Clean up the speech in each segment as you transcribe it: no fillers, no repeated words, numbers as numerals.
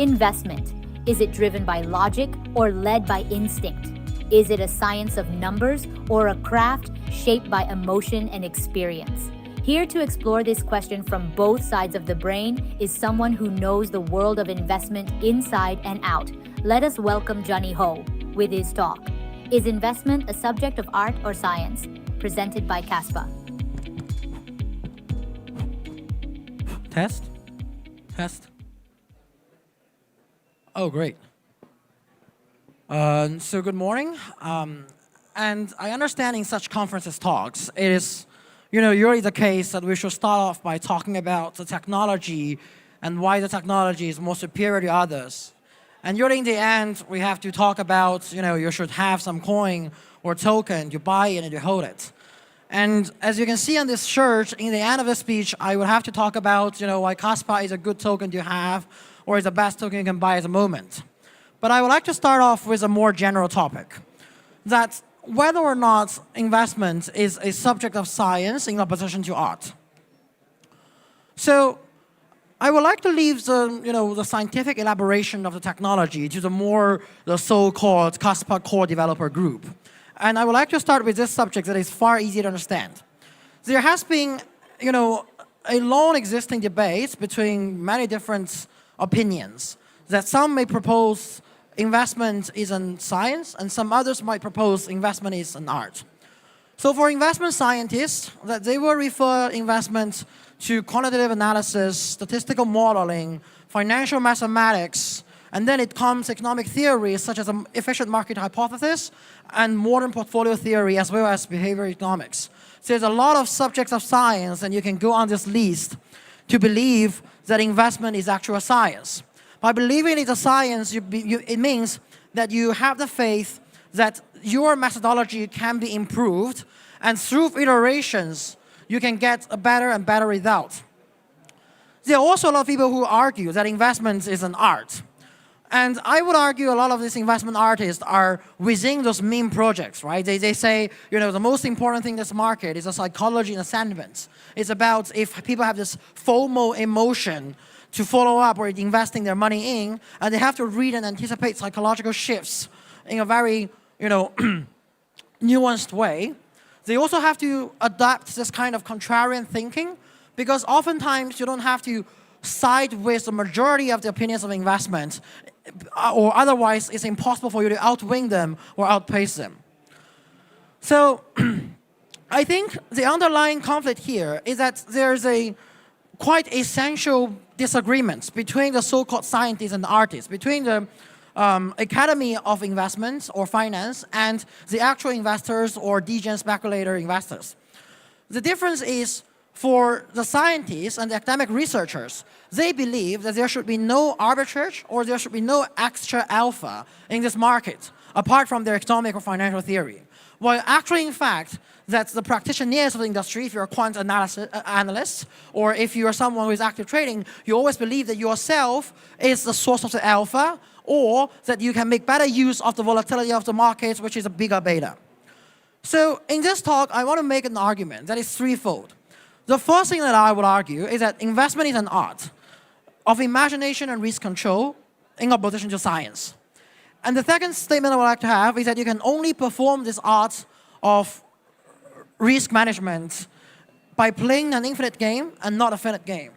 Investment. Is it driven by logic or led by instinct? Is it a science of numbers or a craft shaped by emotion and experience? Here to explore this question from both sides of the brain is someone who knows the world of investment inside and out. Let us welcome Junny Ho with his talk. Is investment a subject of art or science? Presented by Caspa. Test? Test? Oh, great. So good morning. And I understand in such conferences talks, it is usually the case that we should start off by talking about the technology and why the technology is more superior to others. And usually in the end, we have to talk about, you should have some coin or token, you buy it and you hold it. And as you can see on this shirt, in the end of the speech, I would have to talk about, why Caspa is a good token to have or is the best token you can buy at the moment. But I would like to start off with a more general topic, that whether or not investment is a subject of science in opposition to art. So I would like to leave the scientific elaboration of the technology to the so-called Caspa core developer group. And I would like to start with this subject that is far easier to understand. There has been, a long existing debate between many different opinions that some may propose investment is in science and some others might propose investment is an art. So for investment scientists, that they will refer investment to quantitative analysis, statistical modeling, financial mathematics, and then it comes economic theories such as an efficient market hypothesis and modern portfolio theory as well as behavioral economics. So there's a lot of subjects of science and you can go on this list to believe that investment is actual science. By believing it's a science, it means that you have the faith that your methodology can be improved and through iterations, you can get a better and better result. There are also a lot of people who argue that investment is an art. And I would argue a lot of these investment artists are within those meme projects, right? They say, the most important thing in this market is the psychology and the sentiments. It's about if people have this FOMO emotion to follow up or investing their money in, and they have to read and anticipate psychological shifts in a very, nuanced way. They also have to adapt this kind of contrarian thinking, because oftentimes you don't have to side with the majority of the opinions of investment, or otherwise it's impossible for you to outwin them or outpace them. So I think the underlying conflict here is that there's a quite essential disagreements between the so-called scientists and the artists, between the Academy of Investments or Finance and the actual investors or degen speculator investors. The difference is for the scientists and the academic researchers, they believe that there should be no arbitrage or there should be no extra alpha in this market apart from their economic or financial theory. While actually, in fact, that the practitioners of the industry, if you're a quant analyst, or if you're someone who is active trading, you always believe that yourself is the source of the alpha, or that you can make better use of the volatility of the markets, which is a bigger beta. So in this talk, I want to make an argument that is threefold. The first thing that I would argue is that investment is an art of imagination and risk control in opposition to science. And the second statement I would like to have is that you can only perform this art of risk management by playing an infinite game and not a finite game.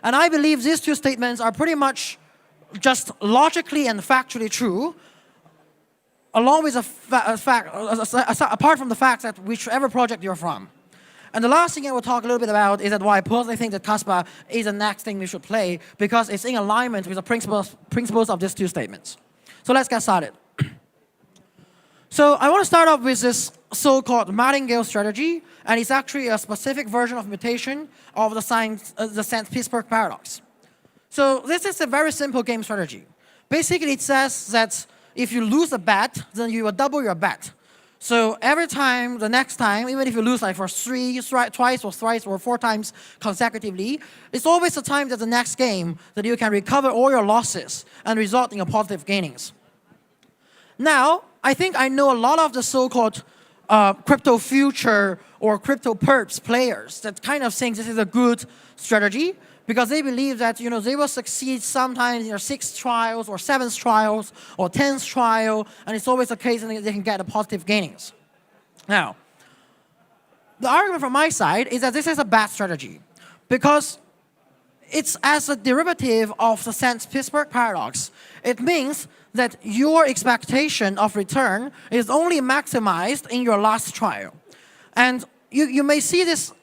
And I believe these two statements are pretty much just logically and factually true, along with apart from the fact that whichever project you're from. And the last thing I will talk a little bit about is that why I personally think that Caspa is the next thing we should play, because it's in alignment with the principles of these two statements. So let's get started. So I want to start off with this so-called martingale strategy, and it's actually a specific version of mutation of the Saint-Petersburg paradox. So this is a very simple game strategy. Basically, it says that if you lose a bet, then you will double your bet. So every time, the next time, even if you lose like for twice or thrice or 4 times consecutively, it's always the time that the next game that you can recover all your losses and result in a positive gainings. Now, I think I know a lot of the so-called crypto future or crypto perps players that kind of think this is a good strategy because they believe that they will succeed sometimes in their 6th trials or 7th trials or 10th trial, and it's always the case and they can get a positive gainings. Now, the argument from my side is that this is a bad strategy because it's as a derivative of the Saint-Petersburg paradox. It means that your expectation of return is only maximized in your last trial. And you may see this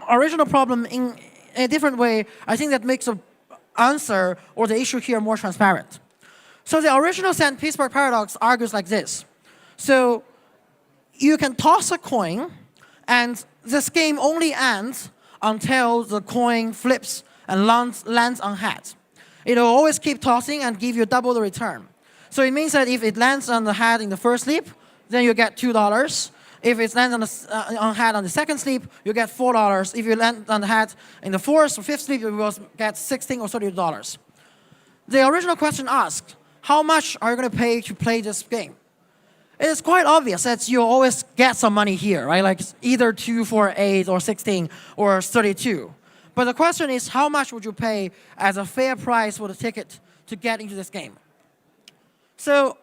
original problem in a different way. I think that makes the answer or the issue here more transparent. So the original Saint-Petersburg paradox argues like this. So you can toss a coin, and this game only ends until the coin flips and lands on head. It will always keep tossing and give you double the return. So it means that if it lands on the head in the first sleep, then you get $2. If it lands on head on the second sleep, you get $4. If you land on the head in the 4th or 5th sleep, you will get $16 or $30. The original question asked, how much are you going to pay to play this game? It is quite obvious that you always get some money here, right? Like either 2 for 8 or 16 or 32. But the question is, how much would you pay as a fair price for the ticket to get into this game? So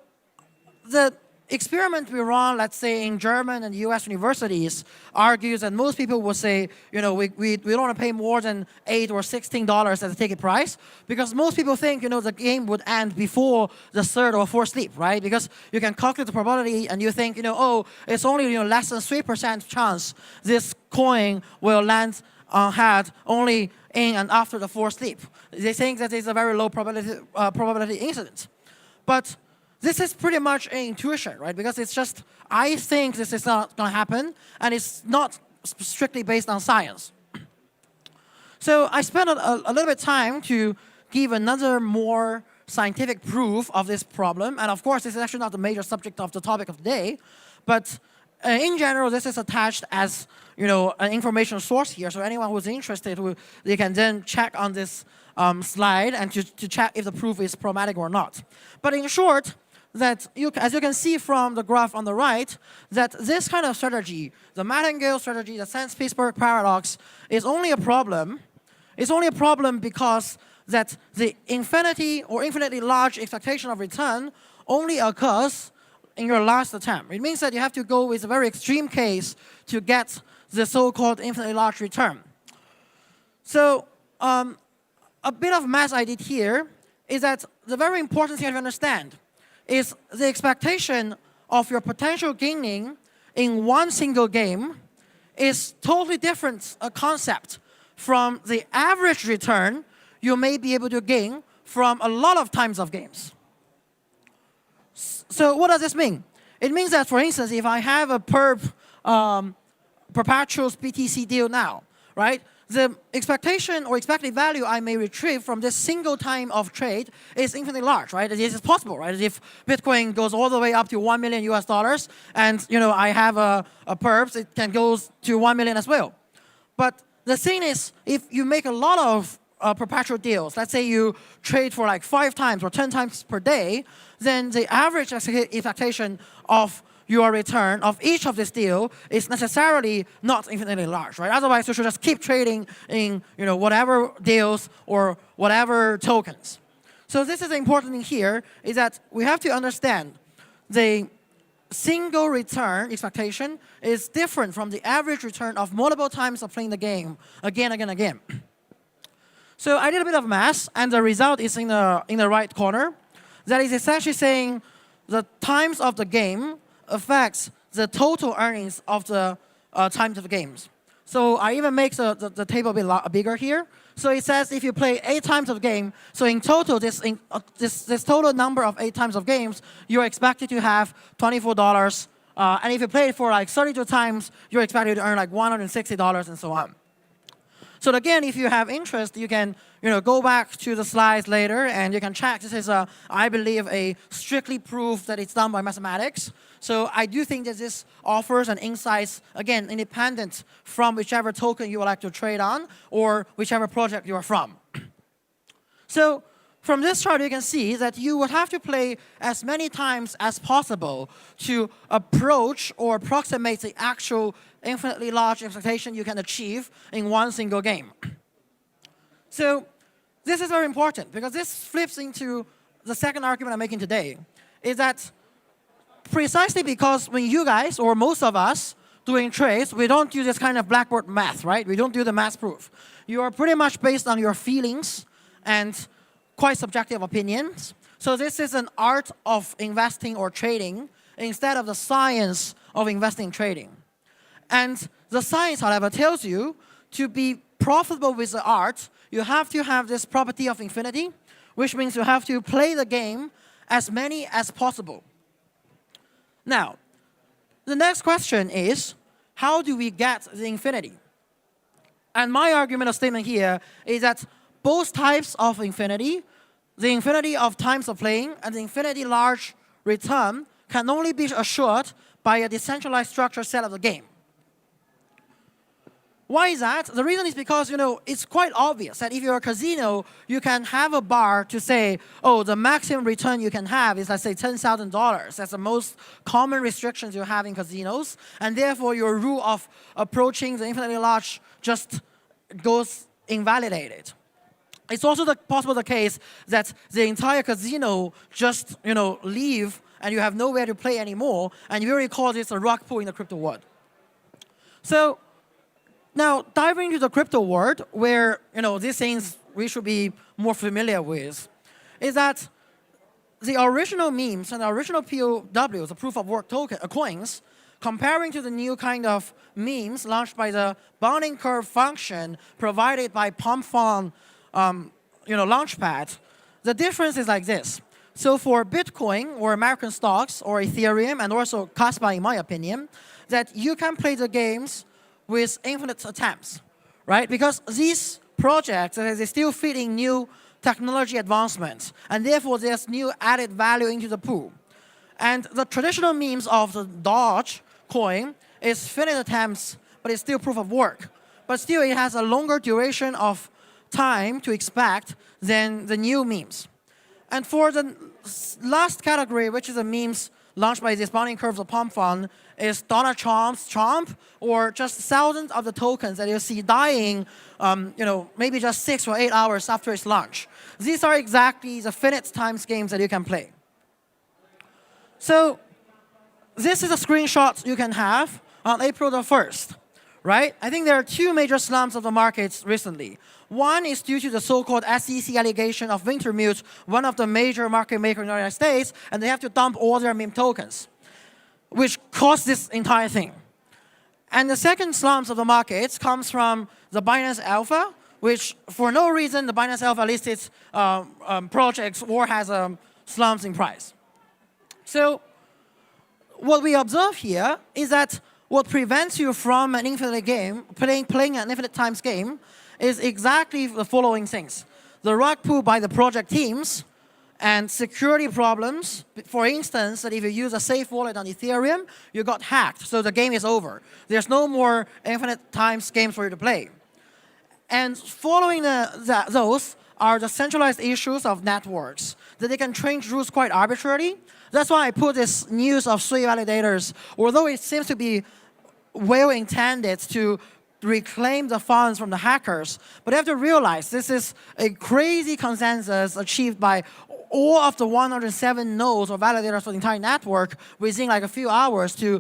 the experiment we run, let's say in German and US universities, argues that most people will say, we don't want to pay more than $8 or $16 as a ticket price, because most people think, the game would end before the 3rd or 4th sleep, right? Because you can calculate the probability and you think, it's only less than 3% chance this coin will land on head only in and after the 4th sleep. They think that it's a very low probability incident. But this is pretty much an intuition, right? Because it's just, I think this is not going to happen, and it's not strictly based on science. So I spent a little bit of time to give another more scientific proof of this problem. And of course, this is actually not the major subject of the topic of the day. But in general, this is attached as an information source here. So anyone who's interested, they can then check on this slide and to check if the proof is problematic or not. But in short, that as you can see from the graph on the right, that this kind of strategy, the martingale strategy, the Saint-Petersburg paradox, is only a problem. It's only a problem because that the infinity or infinitely large expectation of return only occurs in your last attempt. It means that you have to go with a very extreme case to get the so-called infinitely large return. So a bit of math I did here is that the very important thing to understand is the expectation of your potential gaining in one single game is totally different a concept from the average return you may be able to gain from a lot of times of games. So what does this mean? It means that, for instance, if I have a perpetual BTC deal now, right? The expectation or expected value I may retrieve from this single time of trade is infinitely large, right? This is possible, right? If Bitcoin goes all the way up to $1 million US, and I have a perps, it can go to 1 million as well. But the thing is, if you make a lot of perpetual deals, let's say you trade for like 5 times or 10 times per day, then the average expectation of your return of each of this deal is necessarily not infinitely large, right? Otherwise, you should just keep trading in whatever deals or whatever tokens. So this is the important thing here, is that we have to understand the single return expectation is different from the average return of multiple times of playing the game again, again, again. So I did a bit of math, and the result is in the right corner. That is essentially saying the times of the game affects the total earnings of the times of the games. So I even make the table a bit bigger here. So it says if you play 8 times of the game, so in total, this total number of 8 times of games, you're expected to have $24. And if you play it for like 32 times, you're expected to earn like $160 and so on. So again, if you have interest, you can go back to the slides later and you can check. This is, I believe, a strictly proof that it's done by mathematics. So I do think that this offers an insights, again, independent from whichever token you would like to trade on or whichever project you are from. So from this chart, you can see that you would have to play as many times as possible to approach or approximate the actual infinitely large expectation you can achieve in one single game. So this is very important because this flips into the second argument I'm making today, is that precisely because when you guys, or most of us, doing trades, we don't do this kind of blackboard math, right? We don't do the math proof. You are pretty much based on your feelings and quite subjective opinions. So this is an art of investing or trading instead of the science of investing and trading. And the science, however, tells you to be profitable with the art, you have to have this property of infinity, which means you have to play the game as many as possible. Now, the next question is, how do we get the infinity? And my argument or statement here is that both types of infinity, the infinity of times of playing and the infinity large return, can only be assured by a decentralized structured set of the game. Why is that? The reason is because, it's quite obvious that if you're a casino, you can have a bar to say, oh, the maximum return you can have is, let's say, $10,000. That's the most common restrictions you have in casinos. And therefore, your rule of approaching the infinitely large just goes invalidated. It's also possible the case that the entire casino just, leave and you have nowhere to play anymore, and you already call this a rug pull in the crypto world. So now, diving into the crypto world, where these things we should be more familiar with, is that the original memes and the original POWs, the proof of work token coins, comparing to the new kind of memes launched by the bounding curve function provided by PumpFun, Launchpad, the difference is like this. So for Bitcoin or American stocks or Ethereum and also Caspa, in my opinion, that you can play the games with infinite attempts, right? Because these projects, they still fit in new technology advancements, and therefore there's new added value into the pool. And the traditional memes of the Doge coin is finite attempts, but it's still proof of work. But still, it has a longer duration of time to expect than the new memes. And for the last category, which is the memes launched by this bounding curves of PumpFun, is Donald Trump's Trump, or just thousands of the tokens that you see dying, maybe just 6 or 8 hours after its launch. These are exactly the finite times games that you can play. So this is a screenshot you can have on April the 1st, right? I think there are two major slumps of the markets recently. One is due to the so-called SEC allegation of Wintermute, one of the major market makers in the United States, and they have to dump all their meme tokens, which caused this entire thing. And the second slumps of the markets comes from the Binance Alpha, which for no reason the Binance Alpha listed projects or has slumps in price. So what we observe here is that what prevents you from an infinite game, playing an infinite times game, is exactly the following things. The rug pull by the project teams and security problems. For instance, that if you use a safe wallet on Ethereum, you got hacked, so the game is over. There's no more infinite times games for you to play. And following those are the centralized issues of networks, that they can change rules quite arbitrarily. That's why I put this news of Sui validators, although it seems to be well intended to reclaim the funds from the hackers. But you have to realize this is a crazy consensus achieved by all of the 107 nodes or validators for the entire network within like a few hours to,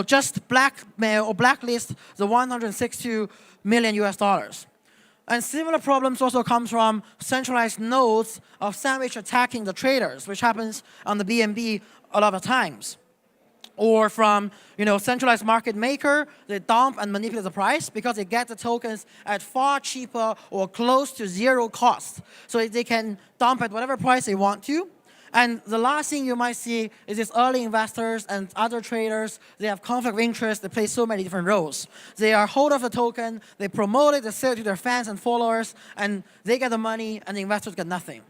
just blackmail or blacklist the 162 million US dollars. And similar problems also comes from centralized nodes of sandwich attacking the traders, which happens on the BNB a lot of times. Or from centralized market maker, they dump and manipulate the price because they get the tokens at far cheaper or close to zero cost. So they can dump at whatever price they want to. And the last thing you might see is these early investors and other traders, they have conflict of interest, they play so many different roles. They are hold of the token, they promote it, they sell it to their fans and followers, and they get the money and the investors get nothing.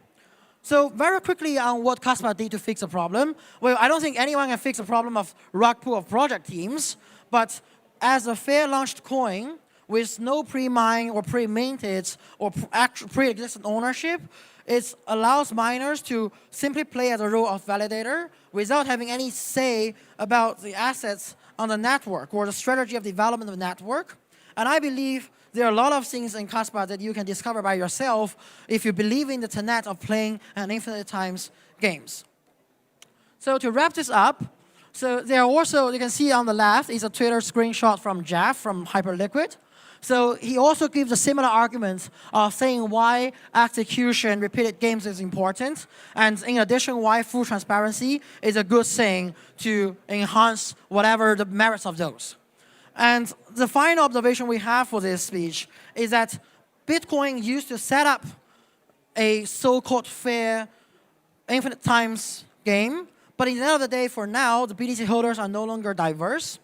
So very quickly on what Caspa did to fix the problem. Well, I don't think anyone can fix the problem of rug pull of project teams, but as a fair launched coin with no pre-mine or pre-minted or pre-existing ownership, it allows miners to simply play as a role of validator without having any say about the assets on the network or the strategy of development of the network. And I believe there are a lot of things in Kaspa that you can discover by yourself if you believe in the tenet of playing an infinite times games. So to wrap this up, so there are also, you can see on the left is a Twitter screenshot from Jeff from Hyperliquid. So he also gives a similar argument of saying why execution, repeated games is important, and in addition, why full transparency is a good thing to enhance whatever the merits of those. And the final observation we have for this speech is that Bitcoin used to set up a so-called fair infinite times game, but at the end of the day, for now, the BTC holders are no longer diverse.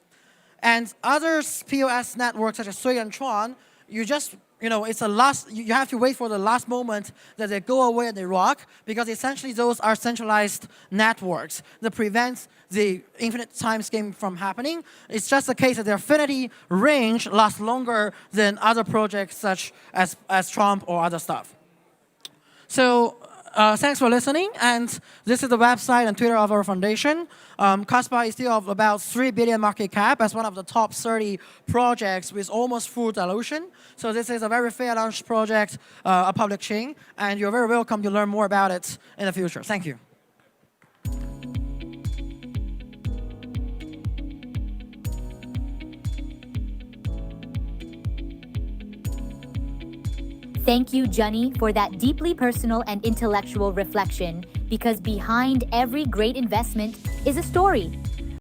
And other POS networks such as Sui and Tron, you just, it's a last, you have to wait for the last moment that they go away and they rock, because essentially those are centralized networks that prevent the infinite times game from happening. It's just the case that the affinity range lasts longer than other projects such as Trump or other stuff. So thanks for listening, and this is the website and Twitter of our foundation. Kaspa is still of about 3 billion market cap as one of the top 30 projects with almost full dilution. So this is a very fair launch project, a public chain, and you're very welcome to learn more about it in the future. Thank you. Thank you, Junny, for that deeply personal and intellectual reflection, because behind every great investment is a story.